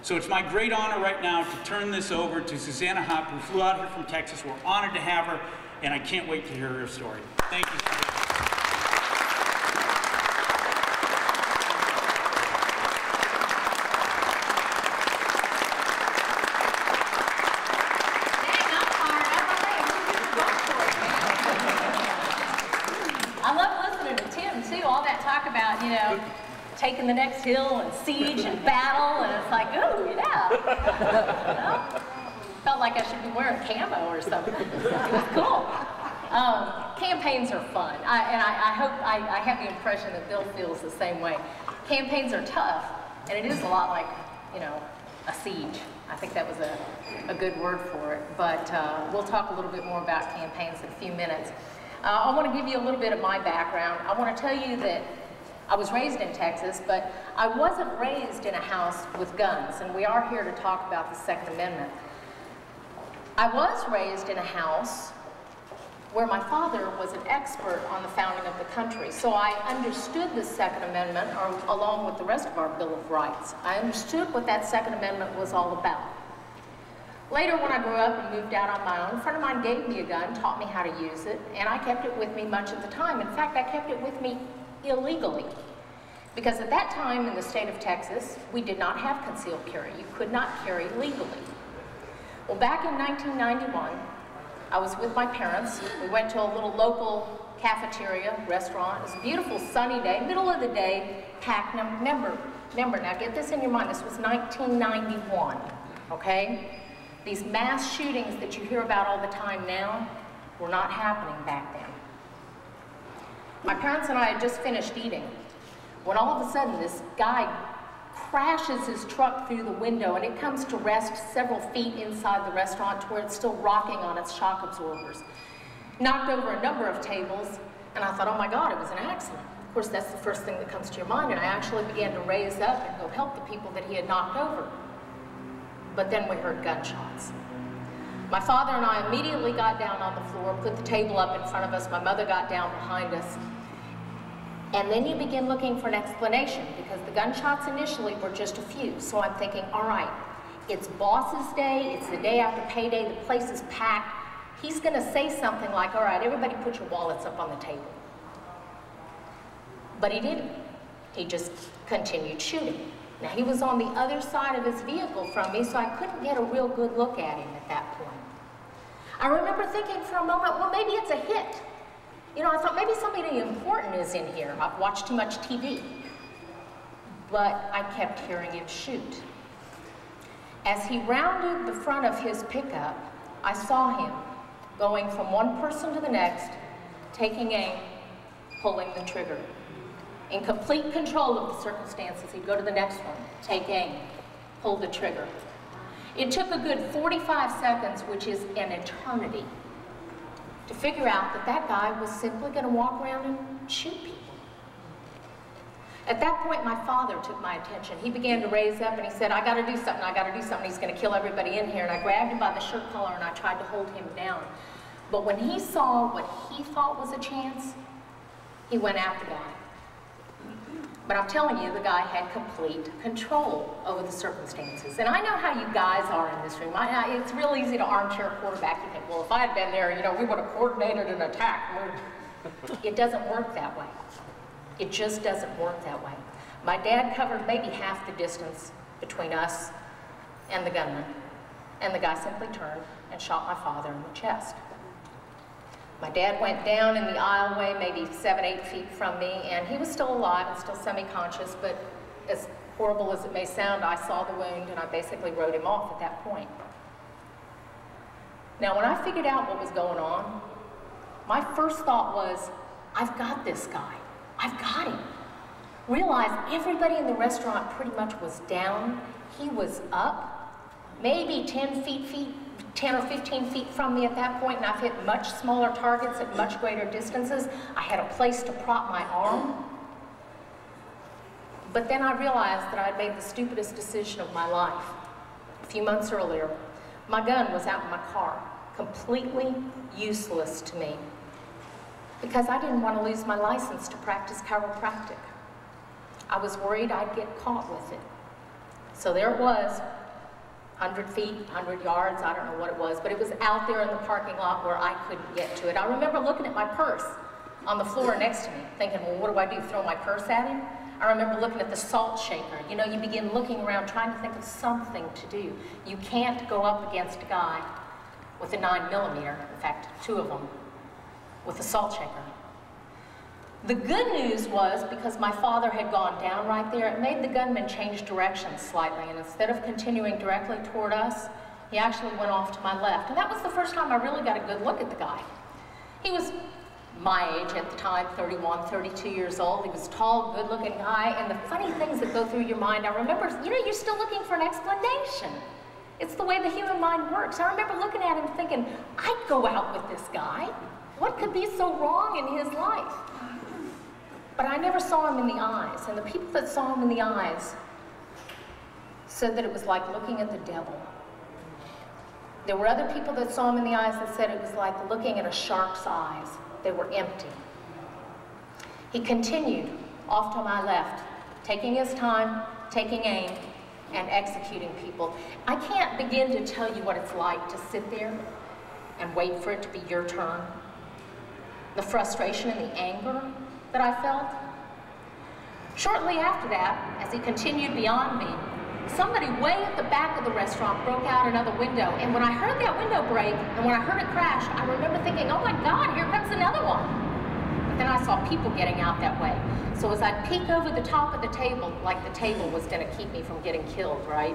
So it's my great honor right now to turn this over to Suzanna Hupp, who flew out here from Texas. We're honored to have her, and I can't wait to hear her story. Thank you, Suzanna. Taking the next hill and siege and battle, and it's like, ooh, yeah. Well, felt like I should be wearing camo or something. It was cool. Campaigns are fun, I hope I have the impression that Bill feels the same way. Campaigns are tough, and it is a lot like, you know, a siege. I think that was a good word for it, but we'll talk a little bit more about campaigns in a few minutes. I want to give you a little bit of my background. I want to tell you that I was raised in Texas, but I wasn't raised in a house with guns, and we are here to talk about the Second Amendment. I was raised in a house where my father was an expert on the founding of the country, so I understood the Second Amendment, along with the rest of our Bill of Rights. I understood what that Second Amendment was all about. Later, when I grew up and moved out on my own, a friend of mine gave me a gun, taught me how to use it, and I kept it with me much of the time. In fact, I kept it with me illegally. Because at that time in the state of Texas, we did not have concealed carry. You could not carry legally. Well, back in 1991, I was with my parents. We went to a little local cafeteria, restaurant. It was a beautiful sunny day, middle of the day, packed. Now remember, now get this in your mind, this was 1991, okay? These mass shootings that you hear about all the time now were not happening back then. My parents and I had just finished eating, when all of a sudden this guy crashes his truck through the window, and it comes to rest several feet inside the restaurant to where it's still rocking on its shock absorbers. Knocked over a number of tables, and I thought, oh my God, it was an accident. Of course, that's the first thing that comes to your mind, and I actually began to raise up and go help the people that he had knocked over. But then we heard gunshots. My father and I immediately got down on the floor, put the table up in front of us. My mother got down behind us. And then you begin looking for an explanation, because the gunshots initially were just a few. So I'm thinking, all right, it's boss's day, it's the day after payday, the place is packed. He's gonna say something like, all right, everybody put your wallets up on the table. But he didn't. He just continued shooting. Now, he was on the other side of his vehicle from me, so I couldn't get a real good look at him at that point. I remember thinking for a moment, well, maybe it's a hit. You know, I thought maybe somebody important is in here. I've watched too much TV. But I kept hearing him shoot. As he rounded the front of his pickup, I saw him going from one person to the next, taking aim, pulling the trigger. In complete control of the circumstances, he'd go to the next one, take aim, pull the trigger. It took a good 45 seconds, which is an eternity, to figure out that that guy was simply going to walk around and shoot people. At that point, my father took my attention. He began to raise up and he said, I got to do something, I got to do something. He's going to kill everybody in here. And I grabbed him by the shirt collar and I tried to hold him down. But when he saw what he thought was a chance, he went after the guy. But I'm telling you, the guy had complete control over the circumstances. And I know how you guys are in this room. It's real easy to armchair quarterback. You think, well, if I had been there, you know, we would have coordinated an attack. It doesn't work that way. It just doesn't work that way. My dad covered maybe half the distance between us and the gunman. And the guy simply turned and shot my father in the chest. My dad went down in the aisleway, maybe 7, 8 feet from me, and he was still alive and still semi-conscious, but as horrible as it may sound, I saw the wound and I basically wrote him off at that point. Now, when I figured out what was going on, my first thought was, I've got this guy. I've got him. Realized everybody in the restaurant pretty much was down. He was up, maybe 10 or 15 feet from me at that point, and I've hit much smaller targets at much greater distances. I had a place to prop my arm. But then I realized that I'd made the stupidest decision of my life. A few months earlier, my gun was out in my car, completely useless to me, because I didn't want to lose my license to practice chiropractic. I was worried I'd get caught with it. So there it was, 100 feet, 100 yards, I don't know what it was, but it was out there in the parking lot where I couldn't get to it. I remember looking at my purse on the floor next to me, thinking, well, what do? Throw my purse at him? I remember looking at the salt shaker. You know, you begin looking around trying to think of something to do. You can't go up against a guy with a 9mm, in fact, 2 of them, with a salt shaker. The good news was, because my father had gone down right there, it made the gunman change direction slightly, and instead of continuing directly toward us, he actually went off to my left. And that was the first time I really got a good look at the guy. He was my age at the time, 31, 32 years old. He was a tall, good-looking guy, and the funny things that go through your mind, I remember, you know, you're still looking for an explanation. It's the way the human mind works. I remember looking at him thinking, I'd go out with this guy. What could be so wrong in his life? But I never saw him in the eyes, and the people that saw him in the eyes said that it was like looking at the devil. There were other people that saw him in the eyes that said it was like looking at a shark's eyes. They were empty. He continued off to my left, taking his time, taking aim, and executing people. I can't begin to tell you what it's like to sit there and wait for it to be your turn. The frustration and the anger that I felt. Shortly after that, as he continued beyond me, somebody way at the back of the restaurant broke out another window, and when I heard that window break, and when I heard it crash, I remember thinking, oh my God, here comes another one. But then I saw people getting out that way. So as I'd peek over the top of the table, like the table was gonna keep me from getting killed, right?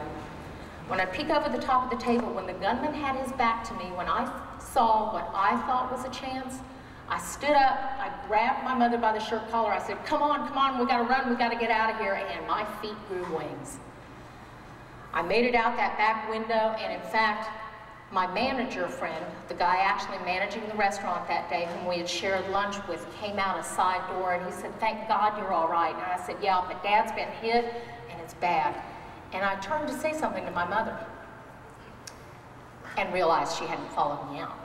When I'd peek over the top of the table, when the gunman had his back to me, when I saw what I thought was a chance, I stood up, I grabbed my mother by the shirt collar, I said, come on, we gotta run, we gotta get out of here, and my feet grew wings. I made it out that back window, and in fact, my manager friend, the guy actually managing the restaurant that day, whom we had shared lunch with, came out a side door, and he said, thank God you're all right. And I said, yeah, but Dad's been hit, and it's bad. And I turned to say something to my mother, and realized she hadn't followed me out.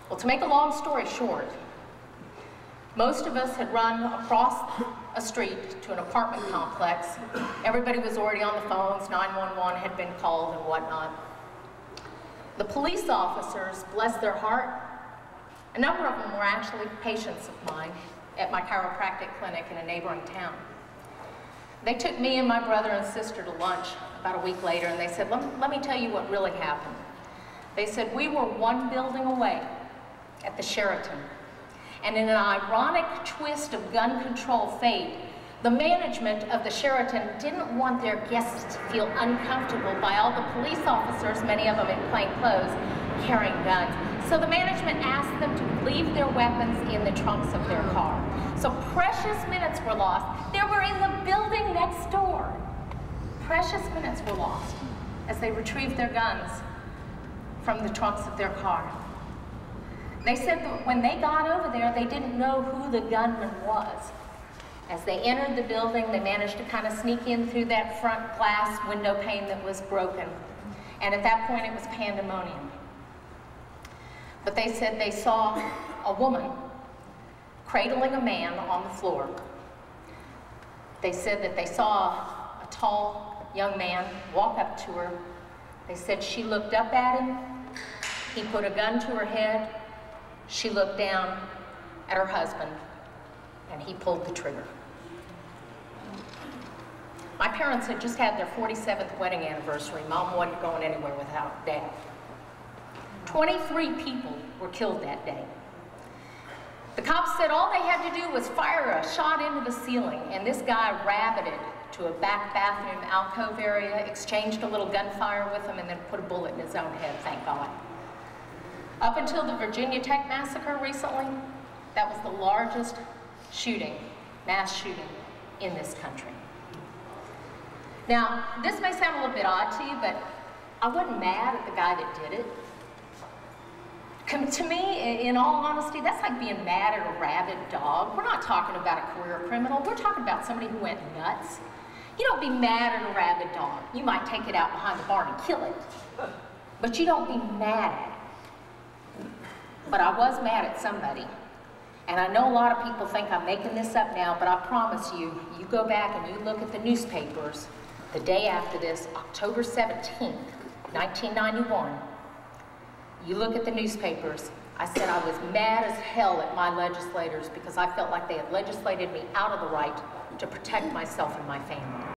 Well, to make a long story short, most of us had run across a street to an apartment complex. Everybody was already on the phones, 911 had been called and whatnot. The police officers, bless their heart, a number of them were actually patients of mine at my chiropractic clinic in a neighboring town. They took me and my brother and sister to lunch about a week later, and they said, let me tell you what really happened. They said, we were one building away at the Sheraton. And in an ironic twist of gun control fate, the management of the Sheraton didn't want their guests to feel uncomfortable by all the police officers, many of them in plain clothes, carrying guns. So the management asked them to leave their weapons in the trunks of their car. So precious minutes were lost. They were in the building next door. Precious minutes were lost as they retrieved their guns from the trunks of their car. They said that when they got over there, they didn't know who the gunman was. As they entered the building, they managed to kind of sneak in through that front glass window pane that was broken. And at that point, it was pandemonium. But they said they saw a woman cradling a man on the floor. They said that they saw a tall young man walk up to her. They said she looked up at him. He put a gun to her head. She looked down at her husband, and he pulled the trigger. My parents had just had their 47th wedding anniversary. Mom wasn't going anywhere without Dad. 23 people were killed that day. The cops said all they had to do was fire a shot into the ceiling, and this guy rabbited to a back bathroom alcove area, exchanged a little gunfire with him, and then put a bullet in his own head, thank God. Up until the Virginia Tech massacre recently, that was the largest shooting, mass shooting, in this country. Now, this may sound a little bit odd to you, but I wasn't mad at the guy that did it. To me, in all honesty, that's like being mad at a rabid dog. We're not talking about a career criminal. We're talking about somebody who went nuts. You don't be mad at a rabid dog. You might take it out behind the barn and kill it, but you don't be mad at it. But I was mad at somebody. And I know a lot of people think I'm making this up now, but I promise you, you go back and you look at the newspapers the day after this, October 17th, 1991, you look at the newspapers, I said I was mad as hell at my legislators because I felt like they had legislated me out of the right to protect myself and my family.